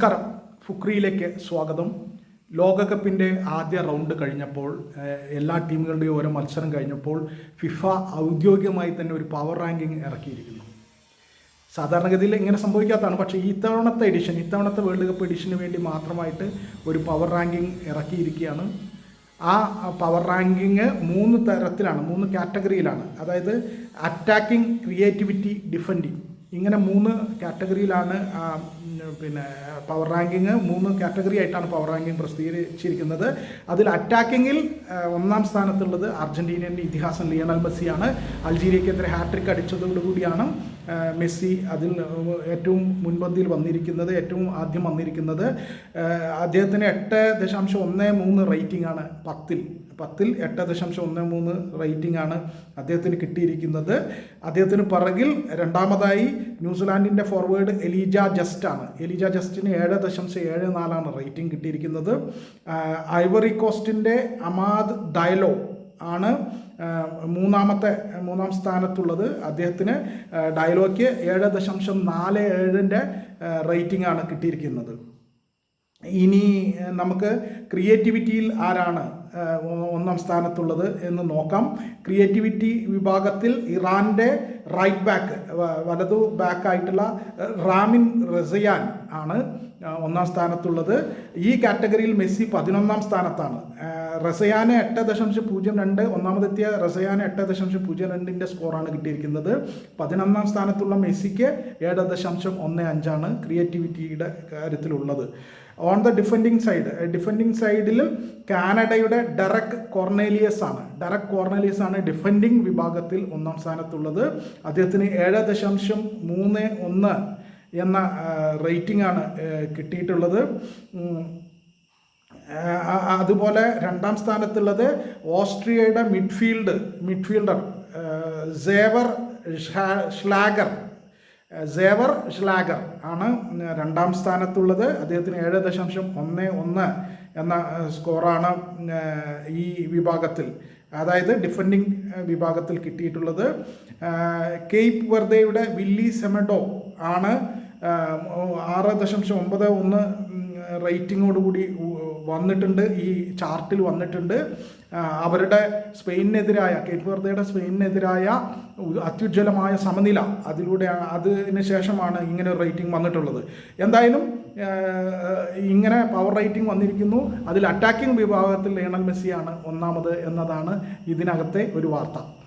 നമസ്കാരം. ഫുക്രിയിലേക്ക് സ്വാഗതം. ലോകകപ്പിൻ്റെ ആദ്യ റൗണ്ട് കഴിഞ്ഞപ്പോൾ എല്ലാ ടീമുകളുടെയും ഓരോ മത്സരം കഴിഞ്ഞപ്പോൾ ഫിഫ ഔദ്യോഗികമായി തന്നെ ഒരു പവർ റാങ്കിങ് ഇറക്കിയിരിക്കുന്നു. സാധാരണഗതിയിൽ ഇങ്ങനെ സംഭവിക്കാത്തതാണ്, പക്ഷേ ഇത്തവണത്തെ വേൾഡ് കപ്പ് എഡിഷന് വേണ്ടി മാത്രമായിട്ട് ഒരു പവർ റാങ്കിങ് ഇറക്കിയിരിക്കുകയാണ്. ആ പവർ റാങ്കിങ് 3 തരത്തിലാണ്, 3 കാറ്റഗറിയിലാണ്. അതായത് അറ്റാക്കിംഗ്, ക്രിയേറ്റിവിറ്റി, ഡിഫെൻഡിങ്, ഇങ്ങനെ 3 കാറ്റഗറിയിലാണ് പവർ റാങ്കിങ് 3 കാറ്റഗറി ആയിട്ടാണ് പവർ റാങ്കിങ് പ്രസിദ്ധീകരിച്ചിരിക്കുന്നത്. അതിൽ അറ്റാക്കിങ്ങിൽ 1-ാം സ്ഥാനത്തുള്ളത് അർജൻറ്റീനയുടെ ഇതിഹാസം ലിയണൽ മെസ്സിയാണ്. അൾജീരിയക്കെതിരെ ഹാട്രിക് അടിച്ചതോടുകൂടിയാണ് മെസ്സി അതിൽ ഏറ്റവും മുൻപന്തിയിൽ വന്നിരിക്കുന്നത്, ഏറ്റവും ആദ്യം വന്നിരിക്കുന്നത്. അദ്ദേഹത്തിന് 8.13 റേറ്റിംഗ് ആണ്. 10ൽ 8.13 റേറ്റിംഗ് ആണ് അദ്ദേഹത്തിന് കിട്ടിയിരിക്കുന്നത്. അദ്ദേഹത്തിന് പിറകിൽ രണ്ടാമതായി ന്യൂസിലാൻഡിൻ്റെ ഫോർവേഡ് എലീജ ജസ്റ്റാണ്. എലീജ ജസ്റ്റിന് 7.74 റേറ്റിംഗ് കിട്ടിയിരിക്കുന്നത്. ഐവറി കോസ്റ്റിൻ്റെ അമാദ് ഡയലോ ആണ് 3-ാം സ്ഥാനത്തുള്ളത്. അദ്ദേഹത്തിന് ഡയലോയ്ക്ക് 7.47 റേറ്റിംഗ് ആണ് കിട്ടിയിരിക്കുന്നത്. ഇനി നമുക്ക് ക്രിയേറ്റിവിറ്റിയിൽ ആരാണ് 1-ാം സ്ഥാനത്തുള്ളത് എന്ന് നോക്കാം. ക്രിയേറ്റിവിറ്റി വിഭാഗത്തിൽ ഇറാൻ്റെ റൈറ്റ് ബാക്ക്, വലതു ബാക്കായിട്ടുള്ള റാമിൻ റസയാൻ ആണ് 1-ാം സ്ഥാനത്തുള്ളത്. ഈ കാറ്റഗറിയിൽ മെസ്സി 11-ാം സ്ഥാനത്താണ്. റസയാന് 8.02, ഒന്നാമതെത്തിയ റസയാന് 8.02 സ്കോറാണ് കിട്ടിയിരിക്കുന്നത്. 11-ാം സ്ഥാനത്തുള്ള മെസ്സിക്ക് 7.15 ക്രിയേറ്റിവിറ്റിയുടെ കാര്യത്തിലുള്ളത്. ഓൺ ദ ഡിഫെൻഡിങ് സൈഡിൽ കാനഡയുടെ ഡെറക് കോർണേലിയസ് ആണ് ഡിഫെൻഡിങ് വിഭാഗത്തിൽ 1-ാം സ്ഥാനത്തുള്ളത്. അദ്ദേഹത്തിന് 7.31 എന്ന റേറ്റിംഗ് ആണ് കിട്ടിയിട്ടുള്ളത്. അതുപോലെ 2-ാം സ്ഥാനത്തുള്ളത് ഓസ്ട്രിയയുടെ മിഡ്ഫീൽഡർ സേവർ ഷ്ലാഗർ ആണ് 2-ാം സ്ഥാനത്തുള്ളത്. അദ്ദേഹത്തിന് 7.11 എന്ന സ്കോറാണ് ഈ വിഭാഗത്തിൽ, അതായത് ഡിഫെൻഡിങ് വിഭാഗത്തിൽ കിട്ടിയിട്ടുള്ളത്. കേപ്പ് വെർദെയുടെ വില്ലി സെമഡോ ആണ് 6.91 റേറ്റിങ്ങോടുകൂടി വന്നിട്ടുണ്ട്, ഈ ചാർട്ടിൽ വന്നിട്ടുണ്ട്. അവരുടെ കേപ്പ് വെർദെയുടെ സ്പെയിനെതിരായ അത്യുജ്വലമായ സമനില, അതിന് ശേഷമാണ് ഇങ്ങനെ റേറ്റിംഗ് വന്നിട്ടുള്ളത്. എന്തായാലും ഇങ്ങനെ പവർ റേറ്റിംഗ് വന്നിരിക്കുന്നു. അതിൽ അറ്റാക്കിംഗ് വിഭാഗത്തിൽ ലയണൽ മെസ്സിയാണ് 1-ാമത് എന്നതാണ് ഇതിനകത്തെ ഒരു വാർത്ത.